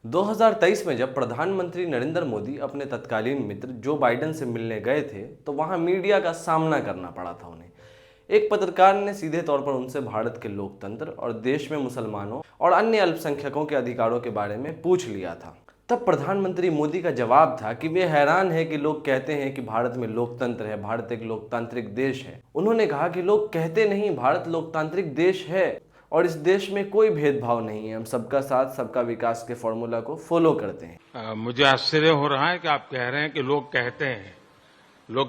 2023 में जब प्रधानमंत्री नरेंद्र मोदी अपने तत्कालीन मित्र जो बाइडेन से मिलने गए थे तो वहां मीडिया का सामना करना पड़ा था उन्हें। एक पत्रकार ने सीधे तौर पर उनसे भारत के लोकतंत्र और देश में मुसलमानों और अन्य अल्पसंख्यकों के अधिकारों के बारे में पूछ लिया था। तब प्रधानमंत्री मोदी का जवाब था कि वे हैरान है कि लोग कहते हैं कि भारत में लोकतंत्र है, भारत एक लोकतांत्रिक देश है। उन्होंने कहा कि लोग कहते नहीं, भारत लोकतांत्रिक देश है और इस देश में कोई भेदभाव नहीं है, हम सबका साथ सबका विकास के फॉर्मूला को फॉलो करते हैं। मुझे आश्चर्य हो रहा है कि आप कह रहे हैं कि लोग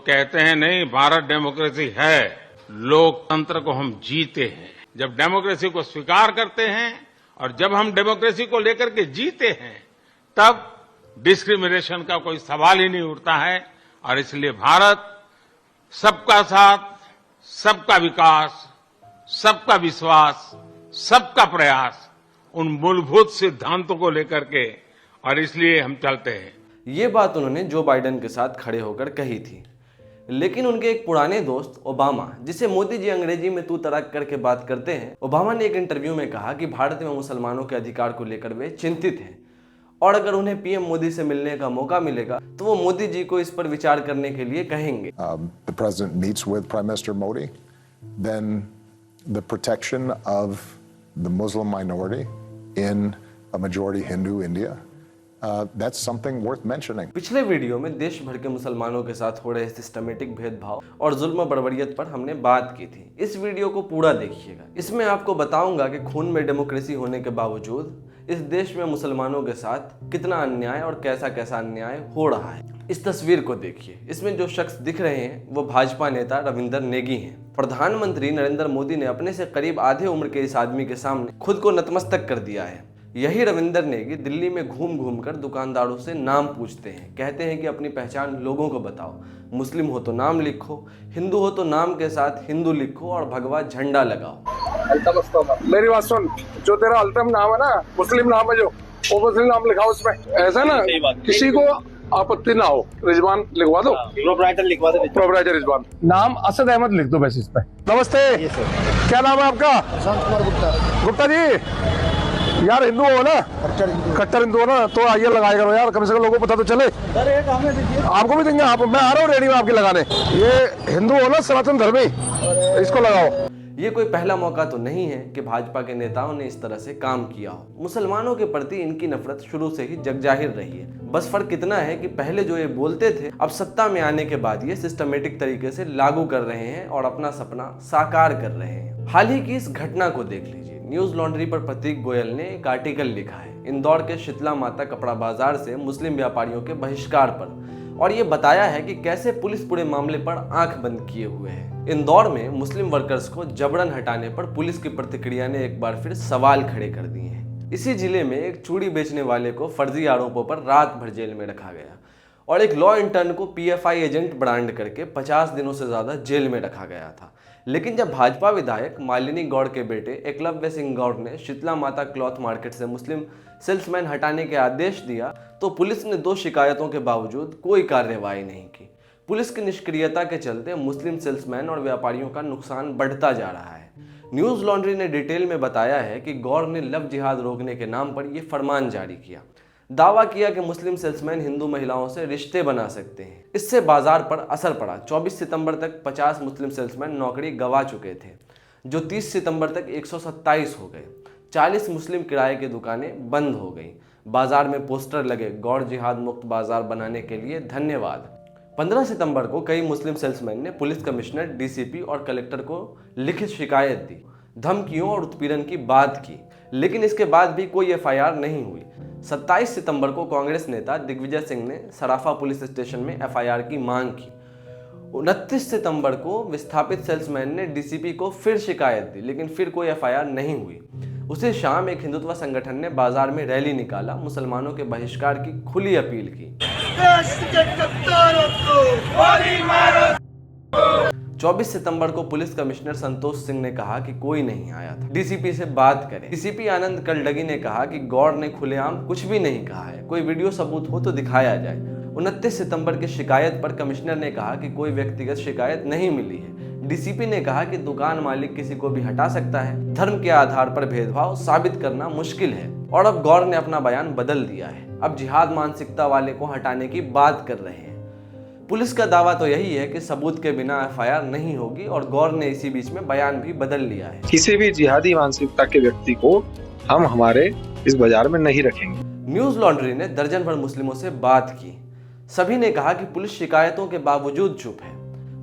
कहते हैं नहीं, भारत डेमोक्रेसी है, लोकतंत्र को हम जीते हैं। जब डेमोक्रेसी को स्वीकार करते हैं और जब हम डेमोक्रेसी को लेकर के जीते हैं तब डिस्क्रिमिनेशन का कोई सवाल ही नहीं उठता है। और इसलिए भारत सबका साथ सबका विकास, सबका विश्वास, सबका प्रयास, उन मूलभूत सिद्धांतों को लेकर के, और इसलिए हम चलते हैं। ये बात उन्होंने जो बाइडेन के साथ खड़े होकर कही थी। लेकिन उनके एक पुराने दोस्त ओबामा, जिसे मोदी जी अंग्रेजी में तू तड़ाक करके बात करते हैं, ओबामा ने एक इंटरव्यू में कहा कि भारत में मुसलमानों के अधिकार को लेकर वे चिंतित हैं और अगर उन्हें पीएम मोदी से मिलने का मौका मिलेगा तो वो मोदी जी को इस पर विचार करने के लिए कहेंगे। The president meets with Prime Minister Modi, then the protection of the Muslim minority in a majority Hindu India, that's something worth mentioning. पिछले वीडियो में देश भर के मुसलमानों के साथ हो रहे सिस्टमेटिक भेदभाव और जुल्म बर्बरियत पर हमने बात की थी। इस वीडियो को पूरा देखिएगा। इसमें आपको बताऊंगा कि खून में डेमोक्रेसी होने के बावजूद इस देश में मुसलमानों के साथ कितना अन्याय और कैसा कैसा अन्याय हो रहा है। इस तस्वीर को देखिए। इसमें जो शख्स दिख रहे हैं वो भाजपा नेता रविंदर नेगी हैं। प्रधानमंत्री नरेंद्र मोदी ने अपने से करीब आधे उम्र के इस आदमी के सामने खुद को नतमस्तक कर दिया है। यही रविंदर नेगी दिल्ली में घूम घूम कर दुकानदारों से नाम पूछते हैं, कहते हैं कि अपनी पहचान लोगों को बताओ, मुस्लिम हो तो नाम लिखो, हिंदू हो तो नाम के साथ हिंदू लिखो और भगवा झंडा लगाओ। मेरी बात सुन, जो तेरा अल्तम नाम है ना, मुस्लिम नाम है, जो वो मुस्लिम नाम लिखाओ उसमें, ऐसा ना किसी को आपत्ति ना हो। रिजवान लिखवा दो, प्रोपराइटर लिखवा दो, प्रोपराइटर रिजवान। नाम असद अहमद लिख दो बस इस पे। नमस्ते, क्या नाम है आपका? प्रशांत कुमार गुप्ता। गुप्ता जी, यार हिंदू हो ना, कट्टर हिंदू हो ना, तो आइए लगाया करो यार, कम से कम लोगों को पता तो चले। सर एक हमें दीजिए, आपको भी देंगे, आप, मैं आ रहा हूँ रेडी में आपके लगाने। ये हिंदू हो ना, सनातन धर्मी, इसको लगाओ। ये कोई पहला मौका तो नहीं है कि भाजपा के नेताओं ने इस तरह से काम किया हो। मुसलमानों के प्रति इनकी नफरत शुरू से ही जगजाहिर रही है। बस फर्क इतना है कि पहले जो ये बोलते थे, अब सत्ता में आने के बाद ये सिस्टमेटिक तरीके से लागू कर रहे हैं और अपना सपना साकार कर रहे हैं। हाल ही की इस घटना को देख लीजिए। न्यूज लॉन्ड्री पर प्रतीक गोयल ने एक आर्टिकल लिखा है इंदौर के शीतला माता कपड़ा बाजार से मुस्लिम व्यापारियों के बहिष्कार पर, और ये बताया है कि कैसे पुलिस पूरे मामले पर आंख बंद किए हुए है। इंदौर में मुस्लिम वर्कर्स को जबरन हटाने पर पुलिस की प्रतिक्रिया ने एक बार फिर सवाल खड़े कर दिए हैं। इसी जिले में एक चूड़ी बेचने वाले को फर्जी आरोपों पर रात भर जेल में रखा गया और एक लॉ इंटर्न को पीएफआई एजेंट ब्रांड करके 50 दिनों से ज्यादा जेल में रखा गया था। लेकिन जब भाजपा विधायक मालिनी गौड़ के बेटे एकलव्य सिंह गौड़ ने शीतला माता क्लॉथ मार्केट से मुस्लिम सेल्समैन हटाने के आदेश दिया तो पुलिस ने 2 शिकायतों के बावजूद कोई कार्रवाई नहीं की। पुलिस की निष्क्रियता के चलते मुस्लिम सेल्समैन और व्यापारियों का नुकसान बढ़ता जा रहा है। न्यूज लॉन्ड्री ने डिटेल में बताया है कि गौड़ ने लव जिहाद रोकने के नाम पर यह फरमान जारी किया। दावा किया कि मुस्लिम सेल्समैन हिंदू महिलाओं से रिश्ते बना सकते हैं। इससे बाजार पर असर पड़ा। 24 सितंबर तक 50 मुस्लिम सेल्समैन नौकरी गंवा चुके थे, जो 30 सितंबर तक 127 हो गए। 40 मुस्लिम किराए की दुकानें बंद हो गई। बाजार में पोस्टर लगे, गौड़ जिहाद मुक्त बाजार बनाने के लिए धन्यवाद। 15 सितंबर को कई मुस्लिम सेल्समैन ने पुलिस कमिश्नर, डीसीपी और कलेक्टर को लिखित शिकायत दी, धमकियों और उत्पीड़न की बात की, लेकिन इसके बाद भी कोई एफआईआर नहीं हुई। 27 सितंबर को कांग्रेस नेता दिग्विजय सिंह ने सराफा पुलिस स्टेशन में एफआईआर की मांग की। 29 सितंबर को विस्थापित सेल्समैन ने डीसीपी को फिर शिकायत दी, लेकिन फिर कोई एफआईआर नहीं हुई। उसी शाम एक हिंदुत्व संगठन ने बाजार में रैली निकाला, मुसलमानों के बहिष्कार की खुली अपील की। 24 सितंबर को पुलिस कमिश्नर संतोष सिंह ने कहा कि कोई नहीं आया था, डीसीपी से बात करें। डीसीपी आनंद कलडगी ने कहा कि गौड़ ने खुलेआम कुछ भी नहीं कहा है, कोई वीडियो सबूत हो तो दिखाया जाए। 29 सितंबर की शिकायत पर कमिश्नर ने कहा कि कोई व्यक्तिगत शिकायत नहीं मिली है। डीसीपी ने कहा कि दुकान मालिक किसी को भी हटा सकता है, धर्म के आधार पर भेदभाव साबित करना मुश्किल है। और अब गौर ने अपना बयान बदल दिया है, अब जिहाद मानसिकता वाले को हटाने की बात कर रहे हैं। पुलिस का दावा तो यही है कि सबूत के बिना एफआईआर नहीं होगी और गौर ने इसी बीच में बयान भी बदल लिया है। किसी भी जिहादी मानसिकता के व्यक्ति को हम हमारे इस बाजार में नहीं रखेंगे। न्यूज लॉन्ड्री ने दर्जन भर मुस्लिमों से बात की। सभी ने कहा कि पुलिस शिकायतों के बावजूद चुप है।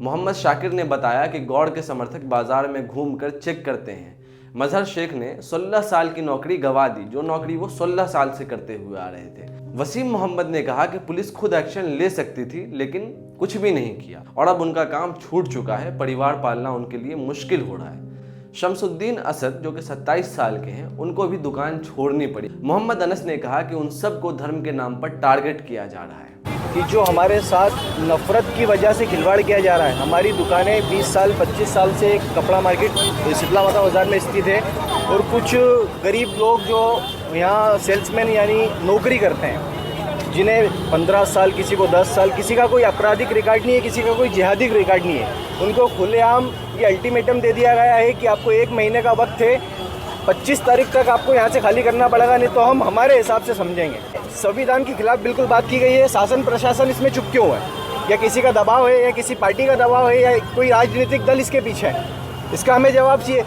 मोहम्मद शाकिर ने बताया कि गौर के समर्थक बाजार में घूमकर चेक करते हैं। मजहर शेख ने 16 साल की नौकरी गंवा दी, जो नौकरी वो 16 साल से करते हुए आ रहे थे। वसीम मोहम्मद ने कहा कि पुलिस खुद एक्शन ले सकती थी लेकिन कुछ भी नहीं किया और अब उनका काम छूट चुका है, परिवार पालना उनके लिए मुश्किल हो रहा है। शमसुद्दीन असद जो कि 27 साल के हैं, उनको भी दुकान छोड़नी पड़ी। मोहम्मद अनस ने कहा कि उन सबको धर्म के नाम पर टारगेट किया जा रहा है कि जो हमारे साथ नफरत की वजह से खिलवाड़ किया जा रहा है। हमारी दुकानें 20 साल 25 साल से कपड़ा मार्केट शीतला माता बाजार में स्थित है और कुछ गरीब लोग जो यहाँ सेल्समैन यानी नौकरी करते हैं, जिन्हें 15 साल, किसी को 10 साल, किसी का कोई आपराधिक रिकॉर्ड नहीं है, किसी का कोई जिहादिक रिकॉर्ड नहीं है, उनको खुलेआम ये अल्टीमेटम दे दिया गया है कि आपको 1 महीने का वक्त है, 25 तारीख तक आपको यहाँ से खाली करना पड़ेगा, नहीं तो हम हमारे हिसाब से समझेंगे। संविधान के खिलाफ बिल्कुल बात की गई है। शासन प्रशासन इसमें चुप क्यों है? या किसी का दबाव है, या किसी पार्टी का दबाव है, या कोई राजनीतिक दल इसके पीछे है? इसका हमें जवाब चाहिए।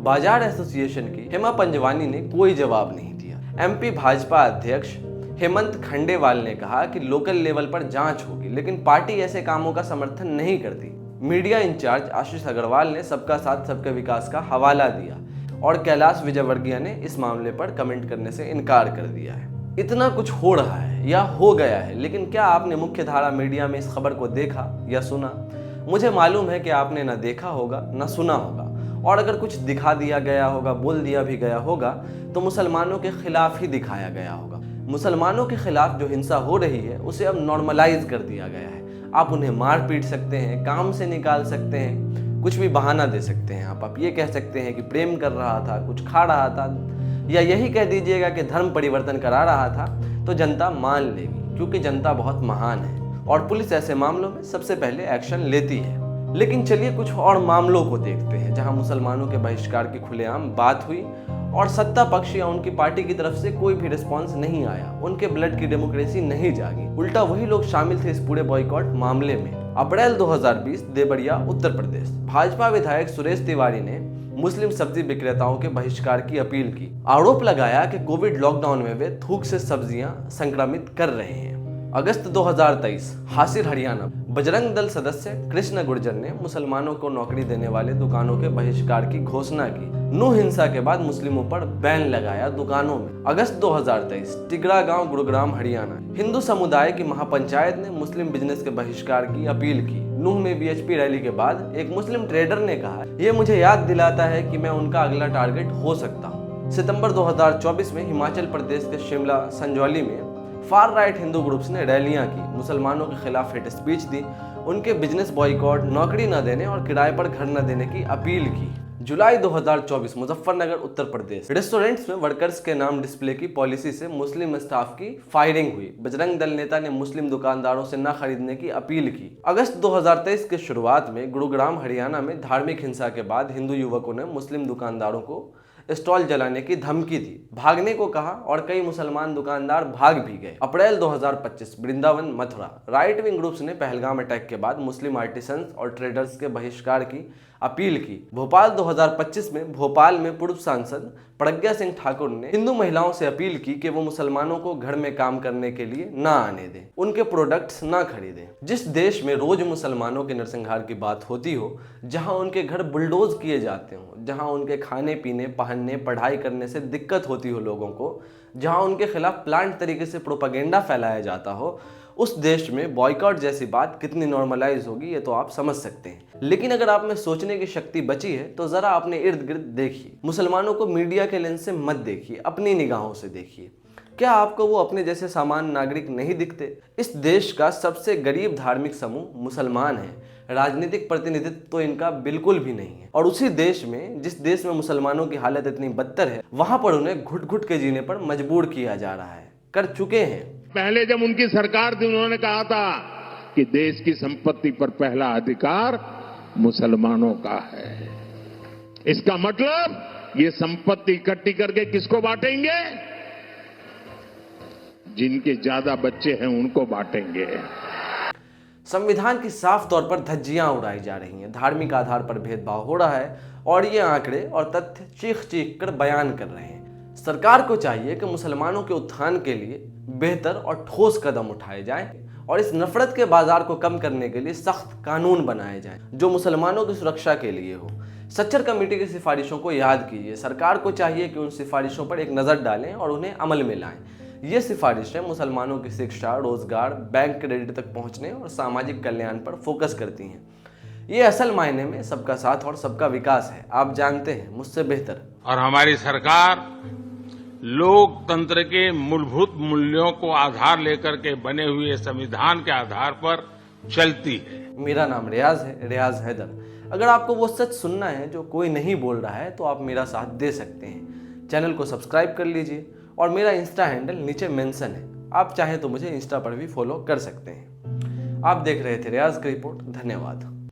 बाजार एसोसिएशन की हेमा पंजवानी ने कोई जवाब नहीं दिया। एमपी भाजपा अध्यक्ष हेमंत खंडेवाल ने कहा कि लोकल लेवल पर जांच होगी, लेकिन पार्टी ऐसे कामों का समर्थन नहीं करती। मीडिया इंचार्ज आशीष अग्रवाल ने सबका साथ सबका विकास का हवाला दिया और कैलाश विजयवर्गीय ने इस मामले पर कमेंट करने से इनकार कर दिया है। इतना कुछ हो रहा है या हो गया है, लेकिन क्या आपने मुख्य धारा मीडिया में इस खबर को देखा या सुना? मुझे मालूम है कि आपने न देखा होगा न सुना होगा, और अगर कुछ दिखा दिया गया होगा, बोल दिया भी गया होगा, तो मुसलमानों के खिलाफ ही दिखाया गया होगा। मुसलमानों के खिलाफ जो हिंसा हो रही है उसे अब नॉर्मलाइज कर दिया गया है। आप उन्हें मार पीट सकते हैं, काम से निकाल सकते हैं, कुछ भी बहाना दे सकते हैं। आप ये कह सकते हैं कि प्रेम कर रहा था, कुछ खा रहा था, या यही कह दीजिएगा कि धर्म परिवर्तन करा रहा था, तो जनता मान लेगी, क्योंकि जनता बहुत महान है और पुलिस ऐसे मामलों में सबसे पहले एक्शन लेती है। लेकिन चलिए कुछ और मामलों को देखते हैं जहां मुसलमानों के बहिष्कार की खुलेआम बात हुई और सत्ता पक्ष या उनकी पार्टी की तरफ से कोई भी रिस्पांस नहीं आया, उनके ब्लड की डेमोक्रेसी नहीं जागी, उल्टा वही लोग शामिल थे इस पूरे बॉयकॉट मामले में। अप्रैल 2020 देवरिया उत्तर प्रदेश, भाजपा विधायक सुरेश तिवारी ने मुस्लिम सब्जी विक्रेताओं के बहिष्कार की अपील की। आरोप लगाया कि कोविड लॉकडाउन में वे थूक से सब्जियां संक्रमित कर रहे हैं। अगस्त 2023 हासिर हरियाणा, बजरंग दल सदस्य कृष्ण गुर्जर ने मुसलमानों को नौकरी देने वाले दुकानों के बहिष्कार की घोषणा की। नू हिंसा के बाद मुस्लिमों पर बैन लगाया दुकानों में। अगस्त 2023 टिगरा गांव, गुरुग्राम, हरियाणा, हिंदू समुदाय की महापंचायत ने मुस्लिम बिजनेस के बहिष्कार की अपील की। नूह में बीएचपी रैली के बाद एक मुस्लिम ट्रेडर ने कहा, ये मुझे याद दिलाता है कि मैं उनका अगला टारगेट हो सकता हूँ। सितंबर 2024 में हिमाचल प्रदेश के शिमला संजौली में फार राइट हिंदू ग्रुप्स ने रैलियां की, मुसलमानों के खिलाफ हेट स्पीच दी, उनके बिजनेस बॉयकॉट, नौकरी न देने और किराए पर घर न देने की अपील की। जुलाई 2024 मुजफ्फरनगर उत्तर प्रदेश, रेस्टोरेंट्स में वर्कर्स के नाम डिस्प्ले की पॉलिसी से मुस्लिम स्टाफ की फायरिंग हुई। बजरंग दल नेता ने मुस्लिम दुकानदारों से न खरीदने की अपील की। अगस्त 2023 के शुरुआत में गुरुग्राम, हरियाणा में धार्मिक हिंसा के बाद हिंदू युवकों ने मुस्लिम दुकानदारों को स्टॉल जलाने की धमकी दी, भागने को कहा और कई मुसलमान दुकानदार भाग भी गए। अप्रैल 2025 Vrindavan, Mathura, right wing groups ने पहलगाम अटैक के बाद मुस्लिम आर्टिसंस और ट्रेडर्स के बहिष्कार की अपील की। भोपाल 2025 में भोपाल में पूर्व सांसद प्रज्ञा सिंह ठाकुर ने हिंदू महिलाओं से अपील की कि वो मुसलमानों को घर में काम करने के लिए ना आने दें, उनके प्रोडक्ट्स ना खरीदें। जिस देश में रोज मुसलमानों के नरसंहार की बात होती हो, जहां उनके घर बुलडोज किए जाते हो, जहां उनके खाने पीने, पहनने, पढ़ाई करने से दिक्कत होती हो लोगों को, जहां उनके खिलाफ प्लांट तरीके से प्रोपेगेंडा फैलाया जाता हो, उस देश में बॉयकॉट जैसी बात कितनी नॉर्मलाइज होगी ये तो आप समझ सकते हैं। लेकिन अगर आप में सोचने की शक्ति बची है तो जरा अपने इर्द गिर्द देखिए। मुसलमानों को मीडिया के लेंस से मत देखिए, अपनी निगाहों से देखिए। क्या आपको वो अपने जैसे सामान्य नागरिक नहीं दिखते? इस देश का सबसे गरीब धार्मिक समूह मुसलमान है, राजनीतिक प्रतिनिधित्व तो इनका बिल्कुल भी नहीं है। और उसी देश में, जिस देश में मुसलमानों की हालत इतनी बदतर है, वहां पर उन्हें घुट घुट के जीने पर मजबूर किया जा रहा है, कर चुके हैं। पहले जब उनकी सरकार थी उन्होंने कहा था कि देश की संपत्ति पर पहला अधिकार मुसलमानों का है। इसका मतलब ये संपत्ति इकट्ठी करके किसको बांटेंगे? जिनके ज्यादा बच्चे हैं उनको बांटेंगे। संविधान की साफ तौर पर धज्जियां उड़ाई जा रही हैं, धार्मिक आधार पर भेदभाव हो रहा है और ये आंकड़े और तथ्य चीख चीख कर बयान कर रहे हैं। सरकार को चाहिए कि मुसलमानों के उत्थान के लिए बेहतर और ठोस कदम उठाए जाएं और इस नफरत के बाजार को कम करने के लिए सख्त कानून बनाए जाएं जो मुसलमानों की सुरक्षा के लिए हो। सच्चर कमेटी की सिफारिशों को याद कीजिए। सरकार को चाहिए कि उन सिफारिशों पर एक नज़र डालें और उन्हें अमल में लाएं। ये सिफारिशें मुसलमानों की शिक्षा, रोजगार, बैंक क्रेडिट तक पहुंचने और सामाजिक कल्याण पर फोकस करती हैं। ये असल मायने में सबका साथ और सबका विकास है। आप जानते हैं मुझसे बेहतर। और हमारी सरकार लोकतंत्र के मूलभूत मूल्यों को आधार लेकर के बने हुए संविधान के आधार पर चलती है। मेरा नाम रियाज है, रियाज हैदर। अगर आपको वो सच सुनना है जो कोई नहीं बोल रहा है तो आप मेरा साथ दे सकते हैं। चैनल को सब्सक्राइब कर लीजिए और मेरा इंस्टा हैंडल नीचे मेंशन है। आप चाहें तो मुझे इंस्टा पर भी फॉलो कर सकते हैं। आप देख रहे थे रियाज की रिपोर्ट। धन्यवाद।